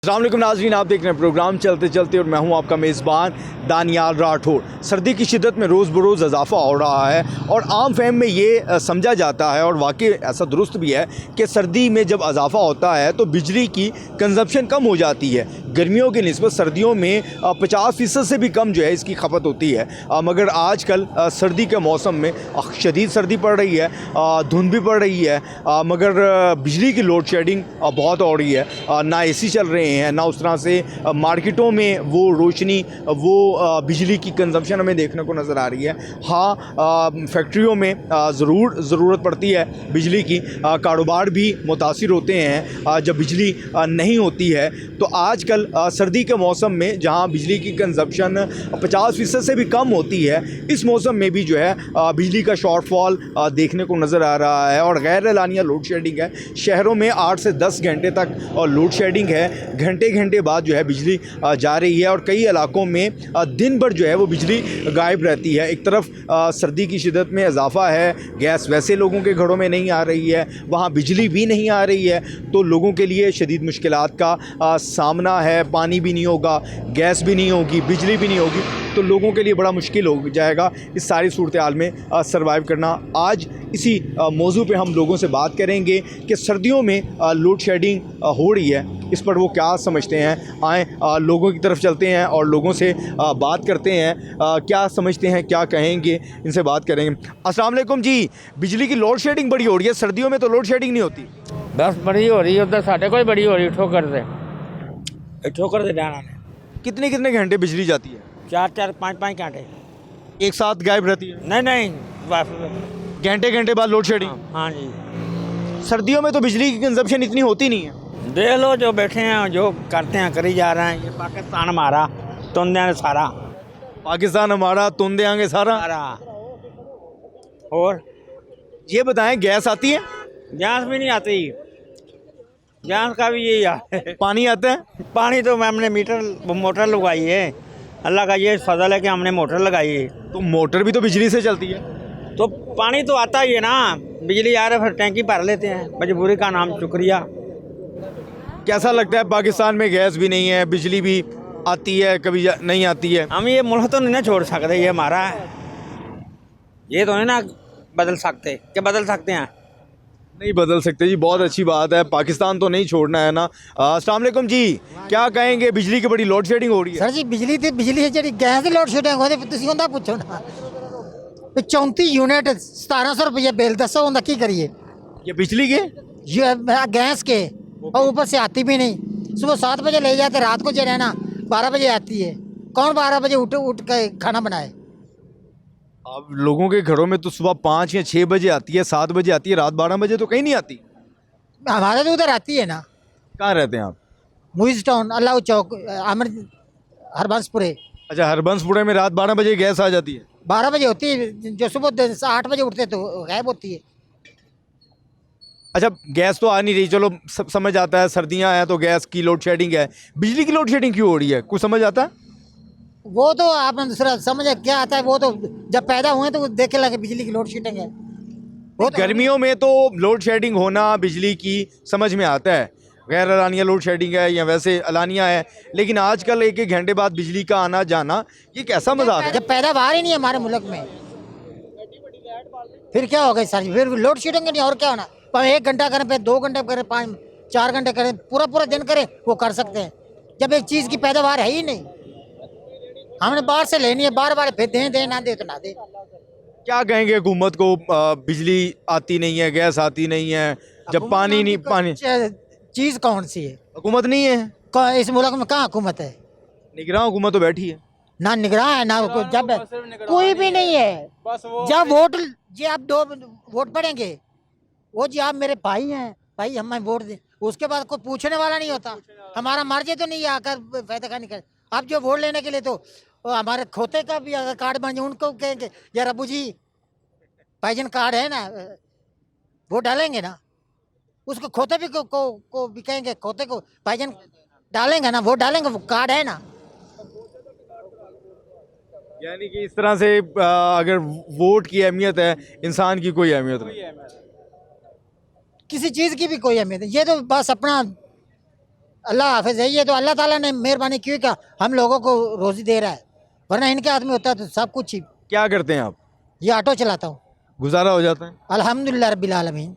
अस्सलाम वालेकुम नाज़रीन, आप देख रहे हैं प्रोग्राम चलते चलते और मैं हूं आपका मेज़बान दानियाल राठौर। सर्दी की शिद्दत में रोज़ बरोज़ इजाफ़ा हो रहा है और आम फहम में ये समझा जाता है और वाकई ऐसा दुरुस्त भी है कि सर्दी में जब इजाफ़ा होता है तो बिजली की कंजप्शन कम हो जाती है। गर्मियों की निस्बत सर्दियों में 50% से भी कम जो है इसकी खपत होती है। मगर आजकल सर्दी के मौसम में शदीद सर्दी पड़ रही है, धुंध भी पड़ रही है, मगर बिजली की लोड शेडिंग बहुत हो रही है। ना एसी चल रहे हैं, ना उस तरह से मार्केटों में वो रोशनी, वो बिजली की कंजम्पशन हमें देखने को नज़र आ रही है। हाँ, फैक्ट्रियों में ज़रूर ज़रूरत पड़ती है बिजली की, कारोबार भी मुतासिर होते हैं जब बिजली नहीं होती है। तो आजकल सर्दी के मौसम में जहाँ बिजली की कंजम्पशन 50% से भी कम होती है, इस मौसम में भी जो है बिजली का शॉर्टफॉल देखने को नज़र आ रहा है और गैर एलानिया लोड शेडिंग है। शहरों में 8 से 10 घंटे तक लोड शेडिंग है, घंटे घंटे बाद जो है बिजली जा रही है और कई इलाकों में दिन भर जो है वो बिजली गायब रहती है। एक तरफ सर्दी की शिद्दत में इजाफा है, गैस वैसे लोगों के घरों में नहीं आ रही है, वहाँ बिजली भी नहीं आ रही है, तो लोगों के लिए शदीद मुश्किलात का सामना है। पानी भी नहीं होगा, गैस भी नहीं होगी, बिजली भी नहीं होगी, तो लोगों के लिए बड़ा मुश्किल हो जाएगा इस सारी सूरत हाल में सर्वाइव करना। आज इसी मौजू पे हम लोगों से बात करेंगे कि सर्दियों में लोड शेडिंग हो रही है, इस पर वो क्या समझते हैं। आए लोगों की तरफ चलते हैं और लोगों से बात करते हैं, क्या समझते हैं, क्या कहेंगे, इनसे बात करेंगे। अस्सलाम वालेकुम जी, बिजली की लोड शेडिंग बड़ी हो रही है, सर्दियों में तो लोड शेडिंग नहीं होती। बस बड़ी हो रही है उधर, साढ़े कोई बड़ी हो रही है ठोकर से डाना ने कितने कितने घंटे बिजली जाती है? 4-4 5-5 घंटे एक साथ गायब रहती है? नहीं बस घंटे घंटे बाद लोड शेडिंग। हाँ जी। सर्दियों में तो बिजली की कंजप्शन इतनी होती नहीं है। देख लो जो बैठे हैं, जो करते हैं करी जा रहे हैं। ये पाकिस्तान हमारा तुंदे सारा, पाकिस्तान हमारा तुंदे आएंगे सारा। और ये बताएं, गैस आती है? गैस भी नहीं आती, गैस का भी यही है। पानी आता है? पानी तो हमने मोटर लगवाई है, अल्लाह का ये फजल है कि हमने मोटर लगाई है। तो मोटर भी तो बिजली से चलती है। तो पानी तो आता ही है ना, बिजली आ रहा है फिर टैंकी भर लेते हैं, मजबूरी का नाम शुक्रिया। कैसा लगता है पाकिस्तान में गैस भी नहीं है, बिजली भी आती है, कभी नहीं आती है? हम ये मुल्क तो नहीं ना छोड़ सकते, ये हमारा है, ये तो नहीं ना बदल सकते। क्या बदल सकते हैं? नहीं बदल सकते जी, बहुत अच्छी बात है, पाकिस्तान तो नहीं छोड़ना है ना। अस्सलाम वालेकुम जी, क्या कहेंगे, बिजली की बड़ी लोड शेडिंग हो रही है? सर जी बिजली है जी, गैस की लोड शेडिंग होती, तुम उन्हें पूछो ना। 34 यूनिट 1700 रुपये बिल, दसो उन्हें की करिए। ये बिजली के, ये गैस के, और ऊपर से आती भी नहीं। सुबह 7 बजे ले जाते, रात को जो है ना 12 बजे आती है। कौन 12 बजे उठ के खाना बनाए? अब लोगों के घरों में तो सुबह 5 या 6 बजे आती है, 7 बजे आती है, रात 12 बजे तो कहीं नहीं आती। हमारे तो उधर आती है ना। कहाँ रहते हैं आप? मुइज टाउन, अल्लाह चौक, अमर हरबंसपुरे। अच्छा, हरबंसपुरे में रात 12 बजे गैस आ जाती है? 12 बजे होती है, जो सुबह 8 बजे उठते तो गायब होती है। अच्छा, गैस तो आ नहीं रही, चलो सब समझ आता है, सर्दियां हैं तो गैस की लोड शेडिंग है, बिजली की लोड शेडिंग क्यों हो रही है, कुछ समझ आता है? वो तो आपने दूसरा समझ क्या आता है, वो तो जब पैदा हुए तो देखे लगे बिजली की लोड शेडिंग है। वो तो गर्मियों में तो लोड शेडिंग होना बिजली की समझ में आता है, गैर अलानिया लोड शेडिंग है या वैसे अलानिया है, लेकिन आजकल एक एक घंटे बाद बिजली का आना जाना, ये कैसा मजाक है? जब पैदावार ही नहीं है हमारे मुल्क में, फिर क्या होगा सर? फिर लोड शेडिंग नहीं, और क्या होना? पर 1 घंटा करें, फिर 2 घंटे करें, 5-4 घंटे करें, पूरा दिन करें, वो कर सकते हैं। जब एक चीज़ की पैदावार है ही नहीं, हमने बाहर से लेनी है, बार फिर दे ना दे तो ना दे। क्या कहेंगे हुकूमत को? बिजली आती नहीं है, गैस आती नहीं है, जब पानी नहीं, पानी चीज़ कौन सी है? हुकूमत नहीं है इस मुल्क में कहाँ हुकूमत है? निगरान हुकूमत तो बैठी है ना निगरान है, ना जब कोई भी नहीं है। जब वोट जी आप 2 वोट पड़ेंगे, वो जी आप मेरे भाई हैं, भाई हमें वोट दें, उसके बाद कोई पूछने वाला नहीं होता। हमारा मर्जी तो नहीं है आकर फायदा का नहीं कर। आप जो वोट लेने के लिए तो हमारे खोते का भी अगर कार्ड बन जाए, उनको कहेंगे यार अबू जी भाईजन कार्ड है ना, वोट डालेंगे ना। उसको खोते भी को भी कहेंगे, खोते को भाईजन डालेंगे ना, वोट डालेंगे, वो कार्ड है ना। यानी कि इस तरह से अगर वोट की अहमियत है, इंसान की कोई अहमियत नहीं, किसी चीज़ की भी कोई अहमियत नहीं। ये तो बस अपना अल्लाह हाफिज है। ये तो अल्लाह ताला ने मेहरबानी की क्या हम लोगों को रोजी दे रहा है, वरना इनके हाथ में होता तो सब कुछ ही। क्या करते हैं आप? ये ऑटो चलाता हूँ। गुजारा हो जाता है? अल्हम्दुलिल्लाह रब्बिल आलमीन।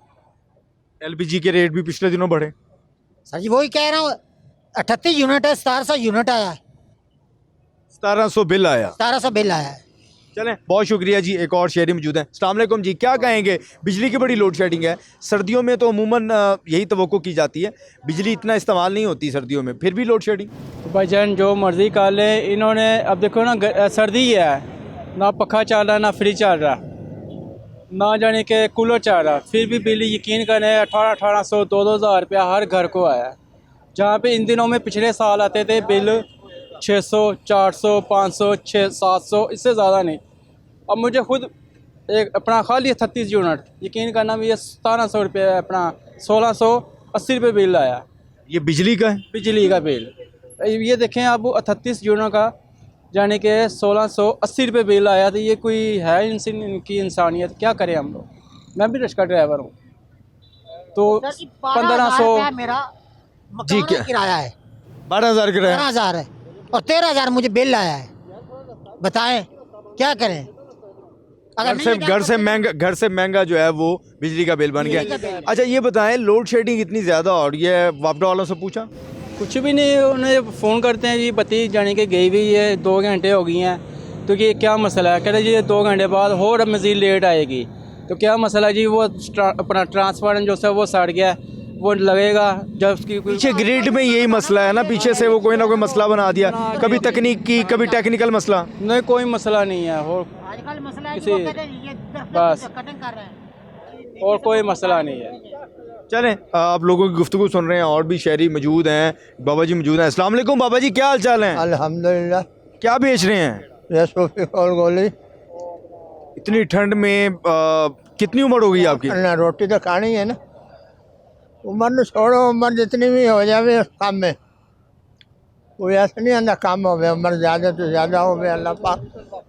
एलपीजी के रेट भी पिछले दिनों बढ़े। सर जी वही कह रहा हूँ, 38 यूनिट है, 1700 यूनिट आया है, 1700 बिल आया। 1700 बिल आया है। चलें, बहुत शुक्रिया जी। एक और शहरी मौजूद हैं। अस्सलाम वालेकुम जी, क्या कहेंगे? बिजली की बड़ी लोड शेडिंग है। सर्दियों में तो अमूमन यही तवक्को की जाती है, बिजली इतना इस्तेमाल नहीं होती सर्दियों में, फिर भी लोड शेडिंग। भाईजान जो मर्ज़ी कर ले, इन्होंने अब देखो ना सर्दी है, ना पखा चल रहा ना फ्रिज चल रहा ना जाने के कूलर चल रहा, फिर भी बिल यकीन करें 1800 2,000 रुपया हर घर को आया। जहाँ पे इन दिनों में पिछले साल आते थे बिल 600 400 500 700, इससे ज़्यादा नहीं। अब मुझे खुद एक अपना खाली 38 यूनिट यकीन करना भी ये 1700 रुपये अपना 1680 रुपये बिल आया। ये बिजली का है? बिजली का बिल ये देखें आप 38 यूनिट का यानी कि 1680 रुपये बिल आया। तो ये कोई है इनकी इंसानियत? क्या करें हम लोग। मैं भी रिक्शा ड्राइवर हूँ तो 1500 मेरा जी मकान क्या किराया है, 12,000 किराया। 13,000 है और 13,000 मुझे बिल आया है। बताएं क्या करें? अगर घर से महंगा जो है वो बिजली का बिल बन गया। अच्छा ये बताएं, लोड शेडिंग इतनी ज़्यादा हो रही है, वापडा वालों से पूछा? कुछ भी नहीं, उन्हें फ़ोन करते हैं जी बत्ती जाने के गई हुई है 2 घंटे हो गई हैं, तो ये क्या मसला है? कहते जी 2 घंटे बाद और मज़ीद लेट आएगी। तो क्या मसला जी? वो अपना ट्रांसफार्मर जो है वो सड़ गया है, वो लगेगा जब उसकी पीछे ग्रिड में यही मसला है ना, पीछे से वो कोई ना कोई मसला बना दिया, कभी तकनीक की कभी टेक्निकल मसला। नहीं, कोई मसला नहीं है। और आजकल मसला है कि किसी- वो कहते हैं ये बस। कटिंग कर रहे हैं। और कोई मसला नहीं है। चलें, आप लोगों की गुफ्तगू सुन रहे हैं, और भी शहरी मौजूद हैं, बाबा जी मौजूद हैं। अस्सलाम वालेकुम बाबा जी, क्या हाल चाल है? अल्हम्दुलिल्लाह। क्या बेच रहे हैं? ये सूफी और गोली इतनी ठंड में कितनी उम्र होगी आपकी? ना, रोटी तो खानी है ना। उम्र न छोड़ो, उम्र जितनी भी हो जाए उस काम में कोई ऐसा नहीं आंदा काम हो गया। उम्र ज़्यादा तो ज़्यादा हो गया, अल्लाह पाक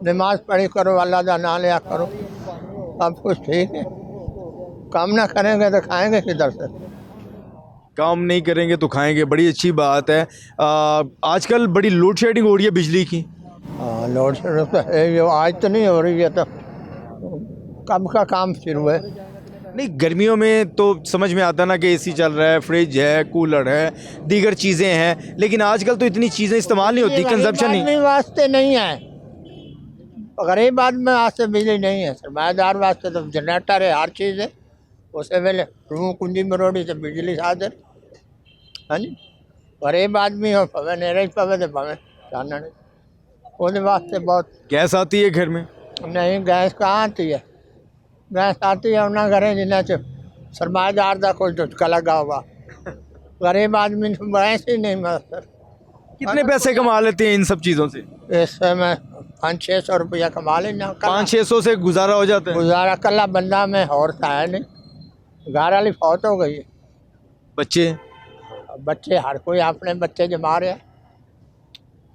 नमाज पढ़ी करो, अल्लाह का नाम लिया करो, सब कुछ ठीक है। काम ना करेंगे तो खाएंगे किधर से? काम नहीं करेंगे तो खाएंगे, बड़ी अच्छी बात है। आजकल बड़ी लोड शेडिंग हो रही है बिजली की। हाँ, लोड शेडिंग तो है, ये आज तो नहीं हो रही है, तो कब का काम शुरू है। नहीं, गर्मियों में तो समझ में आता ना कि एसी चल रहा है, फ्रिज है, कूलर है, दीगर चीज़ें हैं, लेकिन आजकल तो इतनी चीज़ें इस्तेमाल नहीं होती, कंजप्शन नहीं। आदमी वास्ते नहीं है, गरीब आदमी वास्ते बिजली नहीं है। सरमायादार वास्ते तो जनरेटर है, हर चीज़ है। उसे वेले रूह कुंजी मरोड़ी तो बिजली हाजिर। हाँ जी, गरीब आदमी हो पवे नेरे पवे तो पवे चानने, उसके वास्ते बहुत। गैस आती है घर में? नहीं, गैस कहाँ आती है? गैस आती है उन्हें करें जिन्हें च सरमायादार का कोई झटका लगा होगा। गरीब आदमी तो गैस ही नहीं मिलता। कितने पैसे कमा लेते हैं इन सब चीज़ों से? इससे मैं 500-600 रुपया कमा लेना। 500-600 से गुजारा हो जाता है? गुजारा कला बंदा में और था है नहीं, घर वाली फौत हो गई है। बच्चे? बच्चे हर कोई अपने बच्चे जमा रहा है।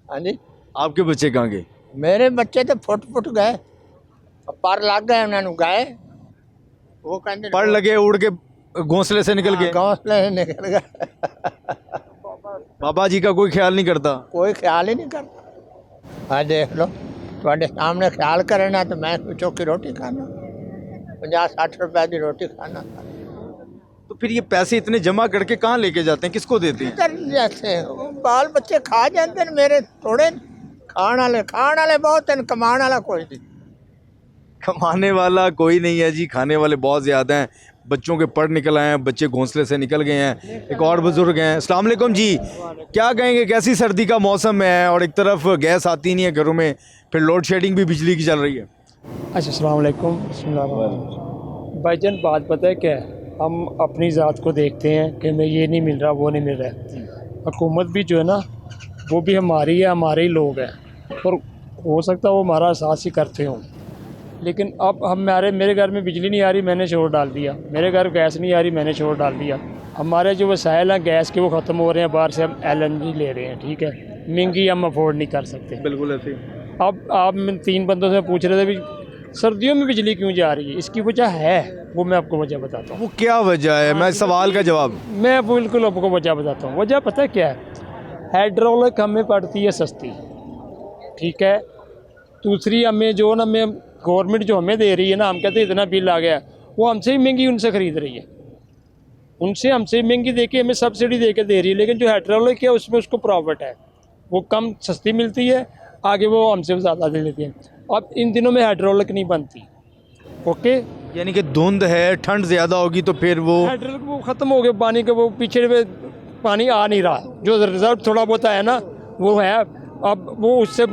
हाँ जी, आपके बच्चे कहाँ गए? मेरे बच्चे तो फुट गए, पर लग गए उन्होंने गए। वो कहते पढ़ लगे, उड़ के घोंसले से निकल गए। घोंसले से निकल गए। बाबा जी का कोई ख्याल नहीं करता? कोई ख्याल ही नहीं करता। हाँ देख लो, थोड़े सामने ख्याल करे ना तो मैं चौकी रोटी खाना, 50-60 रुपए की रोटी खाना। तो फिर ये पैसे इतने जमा करके कहाँ लेके जाते हैं, किसको देते हैं? इधर जैसे वो बाल बच्चे खा जाते हैं मेरे, थोड़े खाने वाले बहुत हैं, कमाने वाला कोई नहीं। कमाने वाला कोई नहीं है जी, खाने वाले बहुत ज़्यादा हैं। बच्चों के पढ़ निकल आए हैं, बच्चे घोंसले से निकल गए हैं। एक और बुजुर्ग हैं। अस्सलाम वालेकुम जी, क्या कहेंगे, कैसी सर्दी का मौसम है और एक तरफ गैस आती नहीं है घरों में, फिर लोड शेडिंग भी बिजली की चल रही है? अच्छा, अस्सलाम वालेकुम। भाईजान बात पता है क्या है, हम अपनी ज़ात को देखते हैं कि हमें ये नहीं मिल रहा, वो नहीं मिल रहा है। हुकूमत भी जो है ना वो भी हमारी है, हमारे ही लोग हैं, और हो सकता है वो हमारा एहसास ही करते हों। लेकिन अब मेरे घर में बिजली नहीं आ रही, मैंने शोर डाल दिया। मेरे घर गैस नहीं आ रही, मैंने शोर डाल दिया। हमारे जो वसाइल हैं गैस के वो ख़त्म हो रहे हैं, बाहर से हम LNG ले रहे हैं, ठीक है, महंगी हम अफोर्ड नहीं कर सकते। बिल्कुल ऐसे। अब आप 3 बंदों से पूछ रहे थे भी सर्दियों में बिजली क्यों जा रही है, इसकी वजह है, वो मैं आपको वजह बताता हूँ। वो क्या वजह है, मैं सवाल का जवाब। मैं बिल्कुल आपको वजह बताता हूँ। वजह पता है क्या है? हाइड्रोलिक हमें पड़ती है सस्ती, ठीक है। दूसरी हमें जो ना, हमें गवर्नमेंट जो हमें दे रही है ना, हम कहते हैं इतना बिल आ गया, वो हमसे ही महंगी उनसे ख़रीद रही है, उनसे हमसे महंगी दे के हमें सब्सिडी दे के दे रही है। लेकिन जो हाइड्रोलिक है उसमें उसको प्रॉफिट है, वो कम सस्ती मिलती है, आगे वो हमसे ज़्यादा दे लेते हैं। अब इन दिनों में हाइड्रोलिक नहीं बनती, ओके। यानी कि धुंध है, ठंड ज़्यादा होगी तो फिर वो हाइड्रोलिक वो ख़त्म हो गया, पानी का वो पीछे में पानी आ नहीं रहा, जो रिजर्व थोड़ा बहुत है ना वो है। अब वो उससे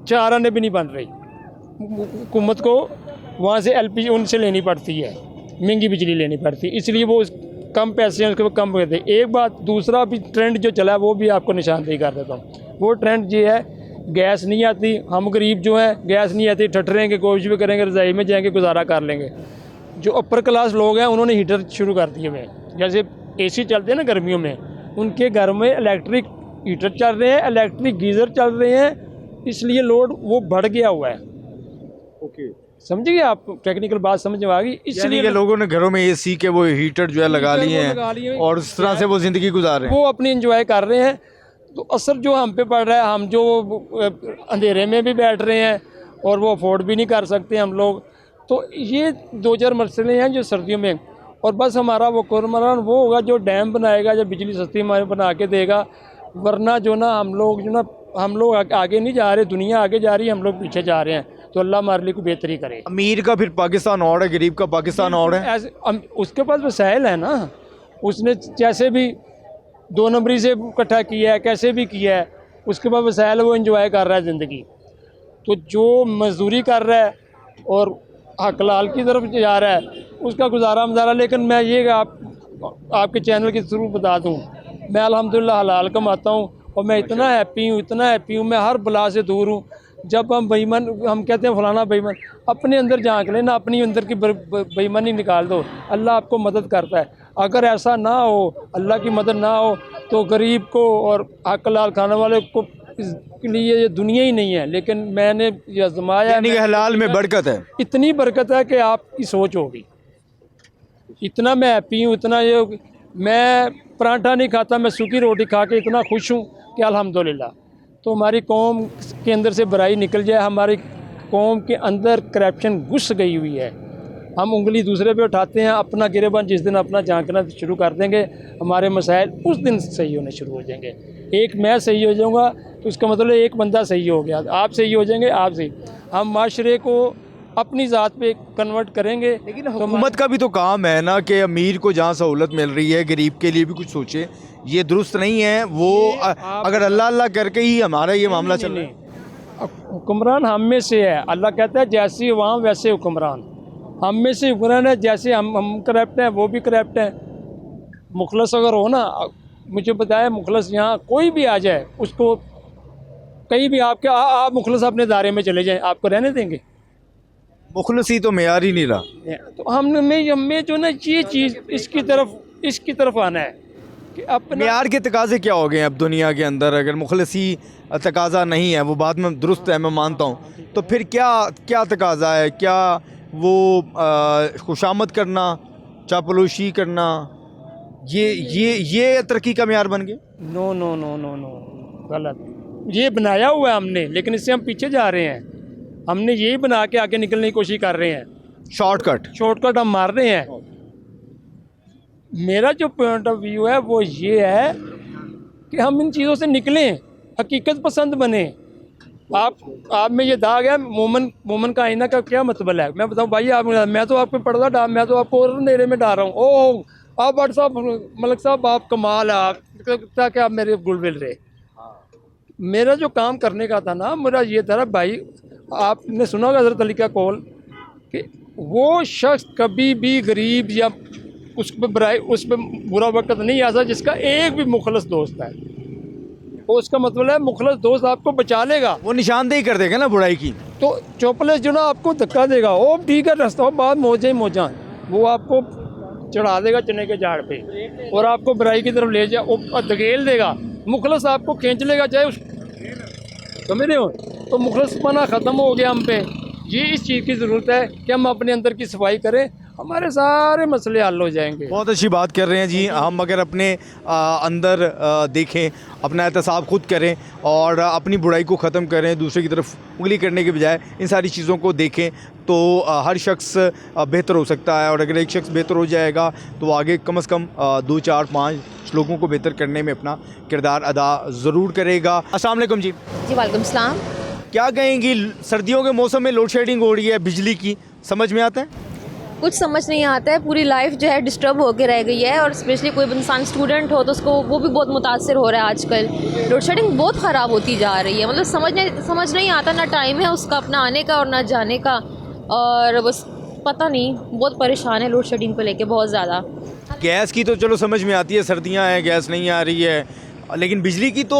4 आने भी नहीं बन रही, हुकूमत को वहाँ से LPG उनसे लेनी पड़ती है, महंगी बिजली लेनी पड़ती है, इसलिए वो कम पैसे हैं उसके कम होते हैं। एक बात, दूसरा भी ट्रेंड जो चला है वो भी आपको निशानदेही कर देता हूँ। वो ट्रेंड ये है, गैस नहीं आती, हम गरीब जो हैं गैस नहीं आती, ठटरेंगे, कोशिश भी करेंगे, रज़ाई में जाएंगे, गुजारा कर लेंगे। जो अपर क्लास लोग हैं उन्होंने हीटर शुरू कर दिए हुए, जैसे AC चलते हैं ना गर्मियों में, उनके घर में इलेक्ट्रिक हीटर चल रहे हैं, इलेक्ट्रिक गीज़र चल रहे हैं, इसलिए लोड वो बढ़ गया हुआ है। ओके, समझिए आप, टेक्निकल बात समझ में आ गई। इसलिए कि लोगों ने घरों में AC के वो हीटर जो है लगा लिए हैं और उस तरह से वो ज़िंदगी गुजार रहे हैं। वो अपनी एंजॉय कर रहे हैं। तो असर जो हम पे पड़ रहा है, हम जो अंधेरे में भी बैठ रहे हैं और वो अफोर्ड भी नहीं कर सकते हम लोग। तो ये 2-4 मसले हैं जो सर्दियों में, और बस हमारा वो कुरमरान वो होगा जो डैम बनाएगा, जो बिजली सस्ती हमारे बना के देगा। वरना जो ना हम लोग आगे नहीं जा रहे, दुनिया आगे जा रही है, हम लोग पीछे जा रहे हैं। तो अल्लाह हमारे लिए को बेहतरी करे। अमीर का फिर पाकिस्तान और है, गरीब का पाकिस्तान और है। उसके पास वसाइल है ना, उसने जैसे भी 2 नंबरी से इकट्ठा किया है, कैसे भी किया है, उसके पास वसाइल, वो एंजॉय कर रहा है ज़िंदगी। तो जो मजदूरी कर रहा है और हक लाल की तरफ जा रहा है, उसका गुजारा मजारा। लेकिन मैं ये आपके चैनल के थ्रू बता दूँ, मैं अल्हम्दुलिल्लाह हलाल कमाता हूँ और मैं इतना हैप्पी हूँ, मैं हर बला से दूर हूँ। जब हम बेईमान, हम कहते हैं फलाना बेईमान, अपने अंदर झांक लेना, अपनी अंदर की बेईमानी निकाल दो, अल्लाह आपको मदद करता है। अगर ऐसा ना हो, अल्लाह की मदद ना हो, तो गरीब को और हक लाल खाने वाले को इसके लिए ये दुनिया ही नहीं है। लेकिन मैंने ये आजमाया, यानी कि हलाल में बरकत है, इतनी बरकत है कि आपकी सोच होगी। इतना मैं हैप्पी हूँ, इतना ये, मैं पराठा नहीं खाता, मैं सूखी रोटी खा के इतना खुश हूँ कि अल्हम्दुलिल्लाह। तो हमारी कौम के अंदर से बुराई निकल जाए, हमारी कौम के अंदर करप्शन घुस गई हुई है। हम उंगली दूसरे पे उठाते हैं, अपना गिरेबान जिस दिन अपना झांकना शुरू कर देंगे, हमारे मसाइल उस दिन सही होने शुरू हो जाएंगे। एक मैं सही हो जाऊंगा तो उसका मतलब एक बंदा सही हो गया, आप सही हो जाएंगे, आप सही। हम माशरे को अपनी ज़ात पे कन्वर्ट करेंगे। लेकिन हुकूमत का भी तो काम है ना कि अमीर को जहाँ सहूलत मिल रही है, गरीब के लिए भी कुछ सोचे। ये दुरुस्त नहीं है वो, अगर अल्लाह अल्लाह करके ही हमारा ये मामला चल रहा है। हुक्मरान हम में से है, अल्लाह कहता है जैसी अवाम वैसे हुक्मरान। हम में से हुक्मरान है, जैसे हम करप्ट हैं वो भी करप्ट हैं। मुखलस अगर हो ना, मुझे बताया मुखलस यहाँ कोई भी आ जाए, उसको कहीं भी आप मुखलस अपने दायरे में चले जाएं, आपको रहने देंगे? मुखलसी तो मेयार ही नहीं रहा। तो हमें जो ना ये चीज़ इसकी तरफ आना है कि अपने मेयार के तकाजे क्या हो गए हैं अब दुनिया के अंदर। अगर मुखलसी तकाजा नहीं है, वो बात में दुरुस्त है, मैं मानता हूँ, तो फिर क्या तकाजा है? क्या वो खुशामद करना, चापलूशी करना, ये तरक्की का मेयार बन गया? नो, गलत। ये बनाया हुआ है हमने, लेकिन इससे हम पीछे जा रहे हैं। हमने यही बना के आगे निकलने की कोशिश कर रहे हैं। शॉर्टकट हम मार रहे हैं। मेरा जो पॉइंट ऑफ व्यू है वो ये है कि हम इन चीज़ों से निकलें, हकीकत पसंद बने। आप में ये दाग है, मोमन का आईना का क्या मतलब है? मैं बताऊं भाई, मैं तो आपको पर्दा डाल, मैं तो आपको और अंधेरे में डाल रहा हूँ। ओह आप बट साहब, मलक साहब, आप कमाल है, आप क्या आप मेरे गुल मिल रहे। मेरा जो काम करने का था ना, मेरा ये था भाई, आपने सुना होगा हज़रत अली का कौल कि वो शख्स कभी भी गरीब या उस पर बुरा वक्त नहीं आता जिसका एक भी मुखलस दोस्त है। तो उसका मतलब है मुखलस दोस्त आपको बचा लेगा, वो निशानदेही कर देगा ना बुराई की। तो चौपलेस जो ना आपको धक्का देगा, वो ठीक है रास्ता बात मौजा वो आपको चढ़ा देगा चने के झाड़ पे और आपको बुराई की तरफ ले जाए, वो धकेल देगा। मुखलस आपको खींच लेगा, चाहे उस समझ रहे हो। तो मुखलस पना ख़त्म हो गया हम पे। ये इस चीज़ की ज़रूरत है कि हम अपने अंदर की सफाई करें, हमारे सारे मसले हल हो जाएंगे। बहुत अच्छी बात कर रहे हैं जी। हम अगर अपने अंदर देखें, अपना एहतसाब खुद करें और अपनी बुराई को ख़त्म करें, दूसरे की तरफ उंगली करने के बजाय इन सारी चीज़ों को देखें तो हर शख्स बेहतर हो सकता है। और अगर एक शख्स बेहतर हो जाएगा तो आगे कम से कम 2, 4, 5 लोगों को बेहतर करने में अपना किरदार अदा ज़रूर करेगा। अस्सलाम वालेकुम जी। जी वालेकुम सलाम। क्या कहेंगी, सर्दियों के मौसम में लोड शेडिंग हो रही है बिजली की, समझ में आता है? कुछ समझ नहीं आता है, पूरी लाइफ जो है डिस्टर्ब होकर रह गई है। और स्पेशली कोई इंसान स्टूडेंट हो तो उसको वो भी बहुत मुतासर हो रहा है। आजकल लोड शेडिंग बहुत ख़राब होती जा रही है, मतलब समझ नहीं आता, ना टाइम है उसका अपना आने का और ना जाने का। और बस पता नहीं, बहुत परेशान है लोड शेडिंग को लेके बहुत ज़्यादा। गैस की तो चलो समझ में आती है, सर्दियां हैं गैस नहीं आ रही है, लेकिन बिजली की तो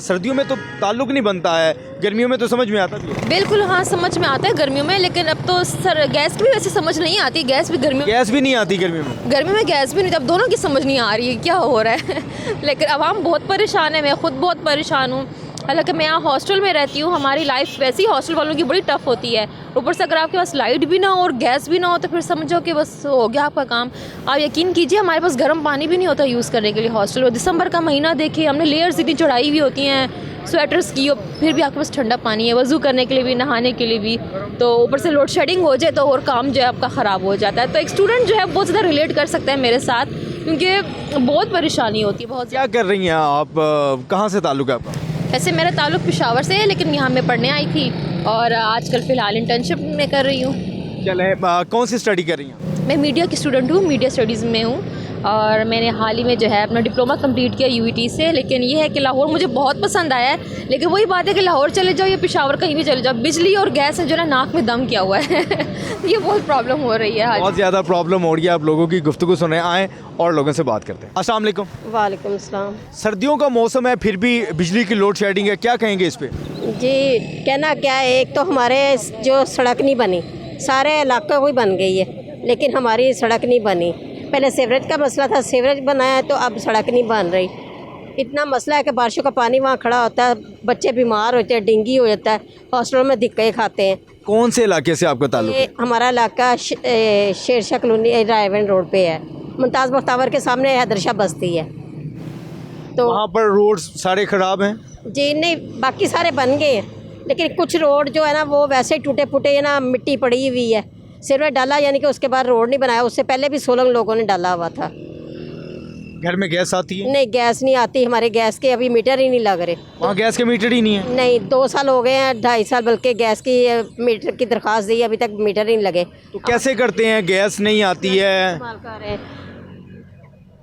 सर्दियों में तो ताल्लुक़ नहीं बनता है, गर्मियों में तो समझ में आता है। बिल्कुल हाँ, समझ में आता है गर्मियों में, लेकिन अब तो सर गैस की भी वैसे समझ नहीं आती। गैस भी गैस भी नहीं आती गर्मियों में, गैस भी नहीं, अब दोनों की समझ नहीं आ रही है क्या हो रहा है। लेकिन आवाम बहुत परेशान है, मैं खुद बहुत परेशान हूँ। हालांकि मैं यहाँ हॉस्टल में रहती हूँ, हमारी लाइफ वैसे ही हॉस्टल वालों की बड़ी टफ़ होती है। ऊपर से अगर आपके पास लाइट भी ना हो और गैस भी ना हो तो फिर समझो कि बस हो गया आपका काम। आप यकीन कीजिए हमारे पास गर्म पानी भी नहीं होता यूज़ करने के लिए हॉस्टल में। दिसंबर का महीना देखिए, हमने लेयर्स इतनी चढ़ाई हुई होती हैं स्वेटर्स की, और फिर भी आपके पास ठंडा पानी है वज़ू करने के लिए भी, नहाने के लिए भी। तो ऊपर से लोड शेडिंग हो जाए तो और काम जो है आपका ख़राब हो जाता है। तो एक स्टूडेंट जो है बहुत ज़्यादा रिलेट कर सकता है मेरे साथ, क्योंकि बहुत परेशानी होती है बहुत। क्या कर रही हैं आप, कहाँ से ताल्लुक़ है आपका? वैसे मेरा ताल्लुक़ पेशावर से है, लेकिन यहाँ मैं पढ़ने आई थी और आजकल फ़िलहाल इंटर्नशिप में कर रही हूँ। चले, कौन सी स्टडी कर रही हैं? मैं मीडिया की स्टूडेंट हूँ, मीडिया स्टडीज़ में हूँ। और मैंने हाल ही में जो है अपना डिप्लोमा कंप्लीट किया यूईटी से। लेकिन ये है कि लाहौर मुझे बहुत पसंद आया है, लेकिन वही बात है कि लाहौर चले जाओ या पेशावर कहीं भी चले जाओ, बिजली और गैस है जो ना नाक में दम किया हुआ है। ये बहुत प्रॉब्लम हो रही है आज। बहुत ज़्यादा प्रॉब्लम हो रही है। आप लोगों की गुफ्तगू सुने, आएँ और लोगों से बात करते हैं। अस्सलाम वालेकुम। वालेकुम सलाम। सर्दियों का मौसम है फिर भी बिजली की लोड शेडिंग है, क्या कहेंगे इस पे? जी कहना क्या है, एक तो हमारे जो सड़क नहीं बनी, सारे इलाकों को ही बन गई है, लेकिन हमारी सड़क नहीं बनी। पहले सीवरेज का मसला था, सीवरेज बनाया तो अब सड़क नहीं बन रही। इतना मसला है कि बारिशों का पानी वहाँ खड़ा होता है, बच्चे बीमार होते हैं, डेंगू हो जाता है, हॉस्टलों में दिक्कतें खाते हैं। कौन से इलाके से आपका ताल्लुक है? ये हमारा इलाका शेरशाह कॉलोनी रायवन रोड पे है, मुमताज़ बख्तावर के सामने हैदरशाह बस्ती है। तो वहाँ पर रोड सारे ख़राब हैं? जी नहीं, बाकी सारे बन गए हैं, लेकिन कुछ रोड जो है ना वो वैसे ही टूटे फूटे, ना मिट्टी पड़ी हुई है। सिर्फ डाला यानी कि उसके बाद रोड नहीं बनाया, उससे पहले भी 16 लोगों ने डाला हुआ था। घर में गैस आती है? नहीं, गैस नहीं आती, हमारे गैस के अभी मीटर ही नहीं लग रहे। वहाँ गैस के मीटर ही नहीं है? नहीं, 2 साल हो गए हैं, 2.5 साल बल्कि गैस की मीटर की दरख्वास्त दी, अभी तक मीटर ही नहीं लगे। तो कैसे करते हैं, गैस नहीं आती है, इस्तेमाल कर रहे हैं,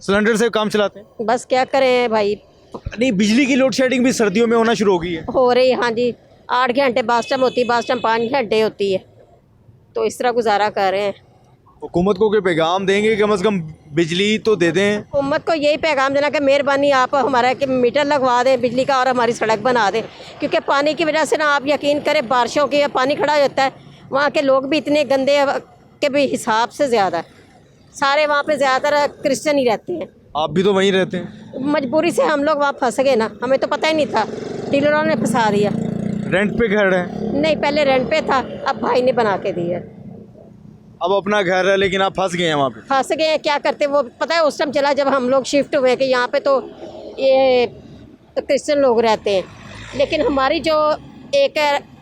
सिलेंडर से काम चलाते हैं? बस क्या करें भाई। नहीं, बिजली की लोड शेडिंग भी सर्दियों में होना शुरू हो गई है? हो रही, हाँ जी, 8 घंटे बास टाइम होती है, बास टाइम 5 घंटे होती है, तो इस तरह गुजारा कर रहे हैं। हुकूमत को कोई पैगाम देंगे, कम से कम बिजली तो दे दें? हुकूमत को यही पैगाम देना कि मेहरबानी आप हमारा कि मीटर लगवा दें बिजली का और हमारी सड़क बना दें, क्योंकि पानी की वजह से ना आप यकीन करें बारिशों की पानी खड़ा हो जाता है, वहाँ के लोग भी इतने गंदे के भी हिसाब से ज़्यादा, सारे वहाँ पे ज़्यादातर क्रिश्चियन ही रहते हैं। आप भी तो वहीं रहते हैं? मजबूरी से हम लोग वहाँ फंस गए ना, हमें तो पता ही नहीं था, डीलरों ने फंसा दिया। रेंट पे घर है? नहीं, पहले रेंट पे था, अब भाई ने बना के दिया। अब अपना घर है लेकिन आप फंस गए हैं वहाँ पे? फंस गए हैं, क्या करते वो पता है, उस टाइम चला जब हम लोग शिफ्ट हुए कि यहाँ पे तो ये क्रिश्चियन लोग रहते हैं, लेकिन हमारी जो एक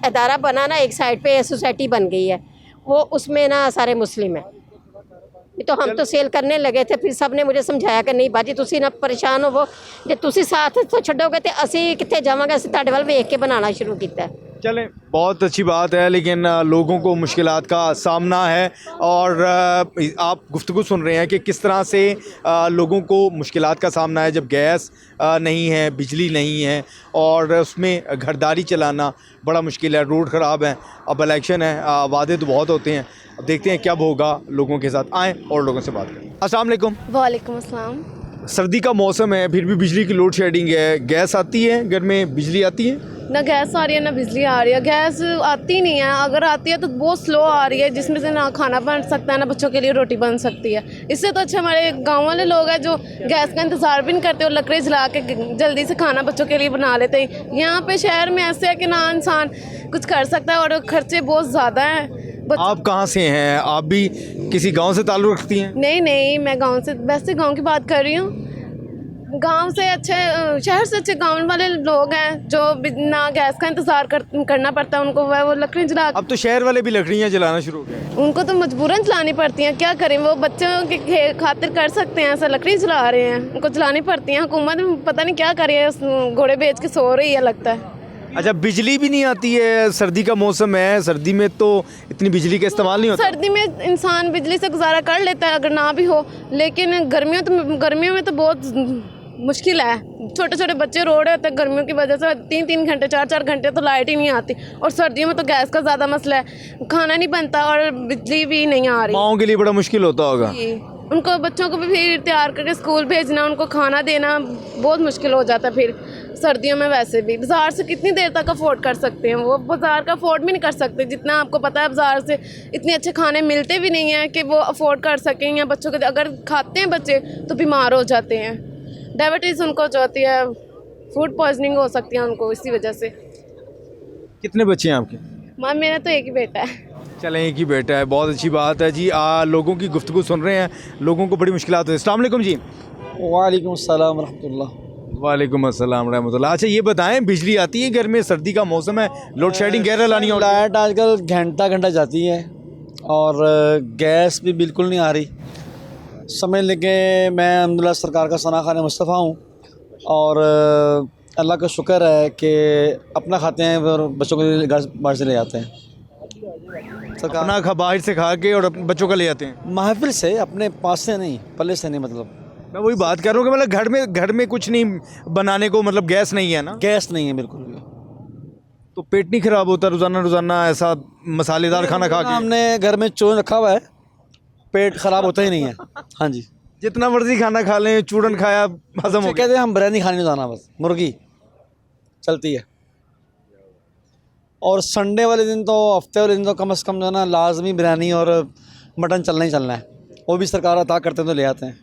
अदारा बना ना, एक साइड पे सोसाइटी बन गई है, वो उसमें ना सारे मुस्लिम हैं। तो हम तो सेल करने लगे थे, फिर सब ने मुझे समझाया कि नहीं बाजी तुसी ना परेशान हो, वो जो तुसी साथ तो छड्डोगे तो असी कितने जावांगे, असी तुहाडे वल वेख के बनाना शुरू किया है। चलें, बहुत अच्छी बात है, लेकिन लोगों को मुश्किलात का सामना है। और आप गुफ्तगू सुन रहे हैं कि किस तरह से लोगों को मुश्किलात का सामना है जब गैस नहीं है, बिजली नहीं है, और उसमें घरदारी चलाना बड़ा मुश्किल है। रोड ख़राब है, अब इलेक्शन है, वादे तो बहुत होते हैं, अब देखते हैं कब होगा, लोगों के साथ आएँ और लोगों से बात करें। अस्सलाम वालेकुम। वालेकुम अस्सलाम। सर्दी का मौसम है फिर भी बिजली की लोड शेडिंग है, गैस आती है घर में, बिजली आती है? ना गैस आ रही है ना बिजली आ रही है। गैस आती नहीं है, अगर आती है तो बहुत स्लो आ रही है, जिसमें से ना खाना बन सकता है ना बच्चों के लिए रोटी बन सकती है। इससे तो अच्छा हमारे गांव वाले लोग हैं जो गैस का इंतज़ार भी नहीं करते और लकड़ी जला के जल्दी से खाना बच्चों के लिए बना लेते हैं। यहाँ पे शहर में ऐसे है कि ना इंसान कुछ कर सकता है और खर्चे बहुत ज़्यादा हैं। आप कहाँ से हैं? आप भी किसी गांव से ताल्लुक़ रखती हैं? नहीं, मैं गांव से, वैसे गांव की बात कर रही हूँ। गांव से अच्छे, शहर से अच्छे गांव वाले लोग हैं जो ना गैस का इंतज़ार करना पड़ता है उनको, वो लकड़ी जला। अब तो शहर वाले भी लकड़ियाँ जलाना शुरू हो गए। उनको तो मजबूरन जलानी पड़ती हैं, क्या करें, वो बच्चों के खातिर कर सकते हैं ऐसा, लकड़ी जला रहे हैं, उनको जलानी पड़ती हैं। हुकूमत पता नहीं क्या कर रही है, घोड़े बेच के सो रही है लगता है। अच्छा, बिजली भी नहीं आती है? सर्दी का मौसम है, सर्दी में तो इतनी बिजली का इस्तेमाल नहीं होता। सर्दी में इंसान बिजली से गुजारा कर लेता है अगर ना भी हो, लेकिन गर्मियों में तो बहुत मुश्किल है। छोटे छोटे बच्चे रो रहे होते हैं गर्मियों की वजह से, 3-3 घंटे 4-4 घंटे तो लाइट ही नहीं आती। और सर्दियों में तो गैस का ज़्यादा मसला है, खाना नहीं बनता और बिजली भी नहीं आ रही। माओं के लिए बड़ा मुश्किल होता होगा। उनको बच्चों को भी फिर तैयार करके स्कूल भेजना, उनको खाना देना बहुत मुश्किल हो जाता है। फिर सर्दियों में वैसे भी बाज़ार से कितनी देर तक अफोर्ड कर सकते हैं, वो बाज़ार का अफोर्ड भी नहीं कर सकते। जितना आपको पता है बाज़ार से इतने अच्छे खाने मिलते भी नहीं हैं कि वो अफोर्ड कर सकें, या बच्चों के अगर खाते हैं बच्चे तो बीमार हो जाते हैं। डायबिटीज़ उनको जो होती है, फूड पॉइजनिंग हो सकती है उनको इसी वजह से। कितने बच्चे हैं आपके? माँ मेरा तो एक ही बेटा है। चलें, एक ही बेटा है, बहुत अच्छी बात है जी। लोगों की गुफ्तगू सुन रहे हैं, लोगों को बड़ी मुश्किलात होती है। अस्सलाम वालेकुम जी। वालेकुम अस्सलाम रहमतुल्लाह। वालेकुम अस्सलाम रहमतुल्लाह। अच्छा ये बताएं, बिजली आती है घर में? सर्दी का मौसम है, लोड शेडिंग कह रहा लानी होगी। लाइट आजकल घंटा जाती है और गैस भी बिल्कुल नहीं आ रही। समझ लेके मैं अल्हम्दुलिल्लाह सरकार का सना खाने मुस्तफ़ा हूँ और अल्लाह का शुक्र है कि अपना खाते हैं और बच्चों के लिए घर बाहर से ले जाते हैं। अपना बाहर से खा के और बच्चों का ले जाते हैं महफिल से, अपने पास से नहीं, पल्ले से नहीं। मतलब मैं वही बात कर रहा हूँ कि मतलब घर में कुछ नहीं बनाने को, मतलब गैस नहीं है ना? गैस नहीं है बिल्कुल भी। तो पेट नहीं खराब होता रोज़ाना ऐसा मसालेदार खाना खा के? हमने घर में चूरन रखा हुआ है, पेट ख़राब होता ही नहीं है। हाँ जी, जितना मर्जी खाना खा लें, चूरन खाया हजम हो गया। कहते हैं हम बिरयानी खाने नहीं जाना, बस मुर्गी चलती है। और संडे वाले दिन तो, हफ्ते वाले दिन तो कम से कम जो है ना लाजमी बिरयानी और मटन चलना ही चलना है। वो भी सरकार अता करते हैं तो ले आते हैं।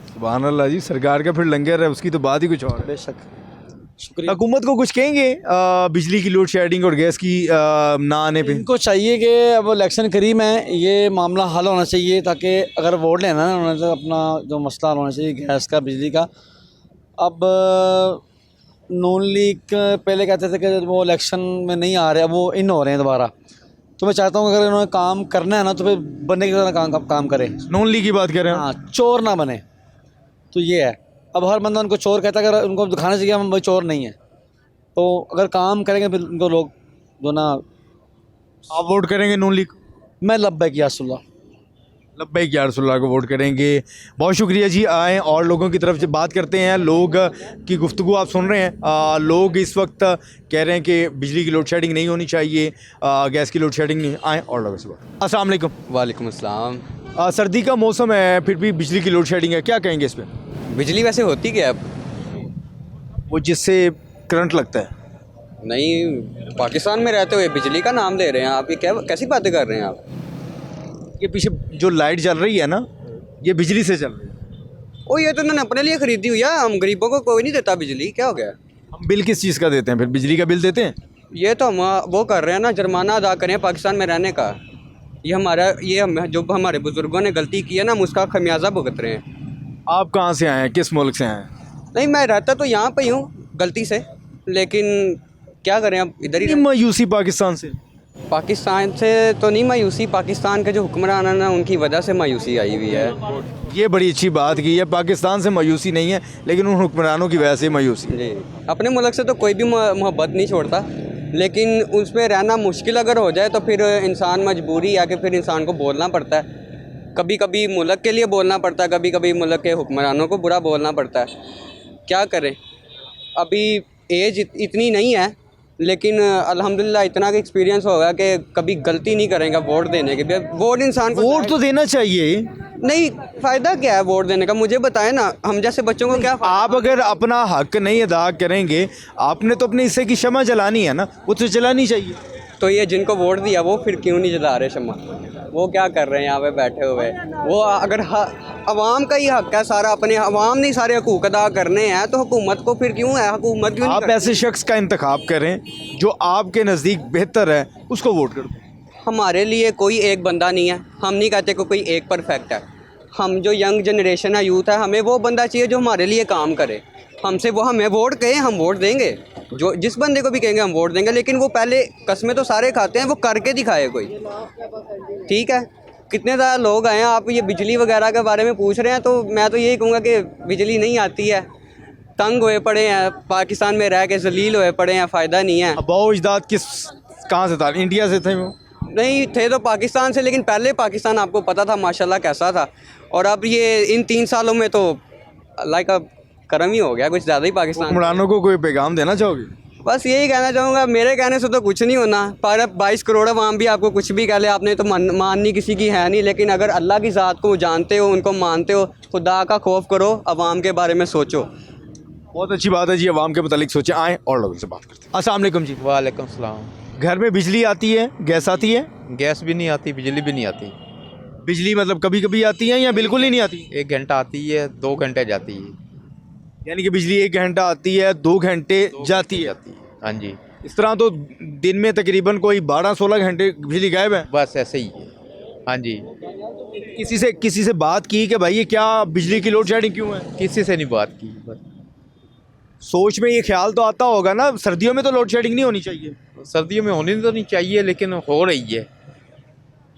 सुभान अल्लाह जी, सरकार का फिर लंगर है, उसकी तो बात ही कुछ और है। बेशक, शुक्रिया। हुकूमत को कुछ कहेंगे बिजली की लोड शेडिंग और गैस की ना आने पे? इनको चाहिए कि अब इलेक्शन करीब है, ये मामला हल होना चाहिए, ताकि अगर वोट लेना है उन्होंने तो अपना जो मसला हल होना चाहिए गैस का, बिजली का। अब नून लीग पहले कहते थे कि वो इलेक्शन में नहीं आ रहे, अब वो इन हो रहे हैं दोबारा। तो मैं चाहता हूँ अगर इन्होंने काम करना है ना तो फिर बनने की तरह काम करे। नून लीग की बात कर रहे हैं? हाँ, चोर ना बने, तो ये है। अब हर बंदा उनको चोर कहता है, अगर उनको दिखाना चाहिए हम भाई चोर नहीं है, तो अगर काम करेंगे फिर उनको लोग जो ना। आप वोट करेंगे नून लीग? मैं लब्बैक या रसूलल्लाह, लब्बैक या रसूलल्लाह को वोट करेंगे। बहुत शुक्रिया जी। आएँ और लोगों की तरफ से बात करते हैं। लोग की गुफ्तगू आप सुन रहे हैं। लोग इस वक्त कह रहे हैं कि बिजली की लोड शेडिंग नहीं होनी चाहिए, गैस की लोड शेडिंग नहीं। आएँ और लोगों से बात। अस्सलाम वालेकुम। वालेकुम अस्सलाम। सर्दी का मौसम है, फिर भी बिजली की लोड शेडिंग है, क्या कहेंगे इस पर? बिजली वैसे होती क्या है? वो जिससे करंट लगता है। नहीं, पाकिस्तान में रहते हुए बिजली का नाम ले रहे हैं आप, ये क्या कैसी बातें कर रहे हैं आप? ये पीछे जो लाइट जल रही है ना, ये बिजली से चल रही है। ओ, ये तो उन्होंने अपने लिए ख़रीदी हुई है, हम गरीबों को कोई नहीं देता बिजली, क्या हो गया? हम बिल किस चीज़ का देते हैं फिर? बिजली का बिल देते हैं? ये तो हम वो कर रहे हैं ना, जुर्माना अदा करें पाकिस्तान में रहने का। ये हम जो हमारे बुज़ुर्गों ने गलती की है ना, हम उसका खमियाजा भुगत रहे हैं। आप कहाँ से आए हैं, किस मुल्क से आए हैं? नहीं, मैं रहता तो यहाँ पे ही हूँ गलती से, लेकिन क्या करें अब इधर ही। मायूसी पाकिस्तान से? पाकिस्तान से तो नहीं मायूसी, पाकिस्तान के जो हुक्मरान है ना उनकी वजह से मायूसी आई हुई है। ये बड़ी अच्छी बात की है, पाकिस्तान से मायूसी नहीं है लेकिन उन हुक्मरानों की वजह से मायूसी। जी, अपने मुल्क से तो कोई भी मोहब्बत नहीं छोड़ता, लेकिन उस पर रहना मुश्किल अगर हो जाए तो फिर इंसान मजबूरी है कि फिर इंसान को बोलना पड़ता है। कभी कभी मुल्क के लिए बोलना पड़ता है, कभी कभी मुल्क के हुक्मरानों को बुरा बोलना पड़ता है। क्या करें, अभी एज इतनी नहीं है, लेकिन अल्हम्दुलिल्लाह इतना का एक्सपीरियंस होगा कि कभी गलती नहीं करेंगे वोट देने के। वोट इंसान को वोट तो देना चाहिए, नहीं, फ़ायदा क्या है वोट देने का, मुझे बताएं ना, हम जैसे बच्चों को क्या आप अगर अपना हक नहीं अदा करेंगे, आपने तो अपने हिस्से की शमा जलानी है ना, वो तो जलानी चाहिए। तो ये जिनको वोट दिया वो फिर क्यों नहीं जला रहे शम्मा? वो क्या कर रहे हैं यहाँ पे बैठे हुए? वो अगर अवाम का ही हक है सारा, अपने अवाम ने सारे हकूक़ अदा करने हैं, तो हुकूमत को फिर क्यों है, हुकूमत क्यों नहीं आप ऐसे शख्स का इंतखाब करें जो आपके नज़दीक बेहतर है, उसको वोट कर दें। हमारे लिए कोई एक बंदा नहीं है, हम नहीं कहते कि कोई एक परफेक्ट है। हम जो यंग जनरेशन है, यूथ है, हमें वो बंदा चाहिए जो हमारे लिए काम करे। हमसे वो हमें वोट कहें, हम वोट देंगे, जो जिस बंदे को भी कहेंगे हम वोट देंगे, लेकिन वो पहले कस्में तो सारे खाते हैं, वो करके दिखाए कोई। ठीक है, कितने ज़्यादा लोग आए हैं, आप ये बिजली वगैरह के बारे में पूछ रहे हैं, तो मैं तो यही कहूँगा कि बिजली नहीं आती है, तंग हुए पड़े हैं, पाकिस्तान में रह के जलील हुए पड़े हैं, फ़ायदा नहीं है। अबाओ अजदाद कहाँ से था? इंडिया से थे वो? नहीं थे तो पाकिस्तान से, लेकिन पहले पाकिस्तान आपको पता था माशाल्लाह कैसा था, और अब ये इन 3 सालों में तो लाइक अब करम ही हो गया, कुछ ज़्यादा ही पाकिस्तान। हुक्मरानों को कोई पैगाम देना चाहोगे? बस यही कहना चाहूँगा, मेरे कहने से तो कुछ नहीं होना, पर अब 22 करोड़ अवाम भी आपको कुछ भी कह ले, आपने तो माननी किसी की है नहीं, लेकिन अगर अल्लाह की ज़ात को जानते हो, उनको मानते हो, खुदा का खौफ करो, अवाम के बारे में सोचो। बहुत अच्छी बात है जी, अवाम के मुतालिक सोचें। आएँ और लोगों से बात करते हैं। अस्सलाम वालेकुम जी। वालेकुम सलाम। घर में बिजली आती है, गैस आती है? गैस भी नहीं आती, बिजली भी नहीं आती। बिजली मतलब कभी कभी आती है या बिल्कुल ही नहीं आती? 1 घंटा आती है, 2 घंटे जाती है। यानी कि बिजली 1 घंटा आती है, 2 घंटे जाती है। हाँ जी, इस तरह तो दिन में तकरीबन कोई 12-16 घंटे बिजली गायब है। बस ऐसे ही है। हाँ जी, किसी से बात की कि भाई ये क्या बिजली की लोड शेडिंग क्यों है? किसी से नहीं बात की। बस सोच में ये ख्याल तो आता होगा ना, सर्दियों में तो लोड शेडिंग नहीं होनी चाहिए। सर्दियों में होनी तो नहीं चाहिए, लेकिन हो रही है।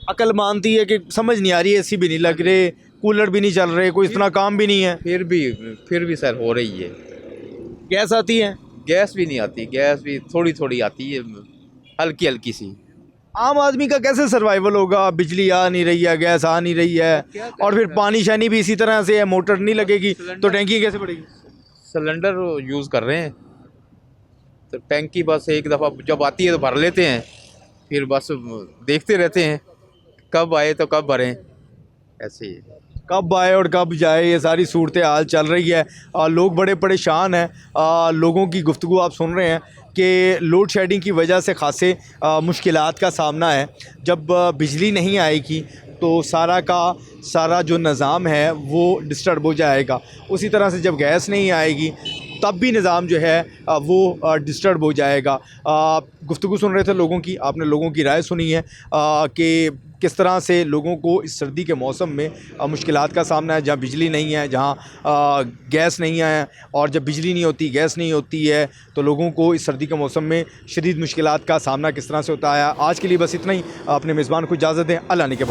अकल मानती है कि समझ नहीं आ रही, एसी भी नहीं लग रहे, कूलर भी नहीं चल रहे, कोई इतना काम भी नहीं है, फिर भी सर हो रही है। गैस आती है? गैस भी नहीं आती, गैस भी थोड़ी थोड़ी आती है, हल्की हल्की सी। आम आदमी का कैसे सर्वाइवल होगा? बिजली आ नहीं रही है, गैस आ नहीं रही है, और फिर पानी शानी भी इसी तरह से है, मोटर नहीं लगेगी तो टैंकी कैसे पड़ेगी? सिलेंडर यूज़ कर रहे हैं, तो टैंकी बस एक दफ़ा जब आती है तो भर लेते हैं, फिर बस देखते रहते हैं कब आए तो कब भरें, ऐसे ही। कब आए और कब जाए, ये सारी सूरत हाल चल रही है। लोग बड़े परेशान हैं। लोगों की गुफ्तगू आप सुन रहे हैं कि लोड शेडिंग की वजह से खासे मुश्किलात का सामना है। जब बिजली नहीं आएगी तो सारा का सारा जो निज़ाम है वो डिस्टर्ब हो जाएगा। उसी तरह से जब गैस नहीं आएगी तब भी निज़ाम जो है वो डिस्टर्ब हो जाएगा। गुफ्तगू सुन रहे थे लोगों की, आपने लोगों की राय सुनी है कि किस तरह से लोगों को इस सर्दी के मौसम में मुश्किलात का सामना है, जहाँ बिजली नहीं है, जहाँ गैस नहीं है, और जब बिजली नहीं होती, गैस नहीं होती है, तो लोगों को इस सर्दी के मौसम में शदीद मुश्किलात का सामना किस तरह से होता है। आज के लिए बस इतना ही। अपने मेज़बान को इजाज़त दें। अल्लाह ने के बाद।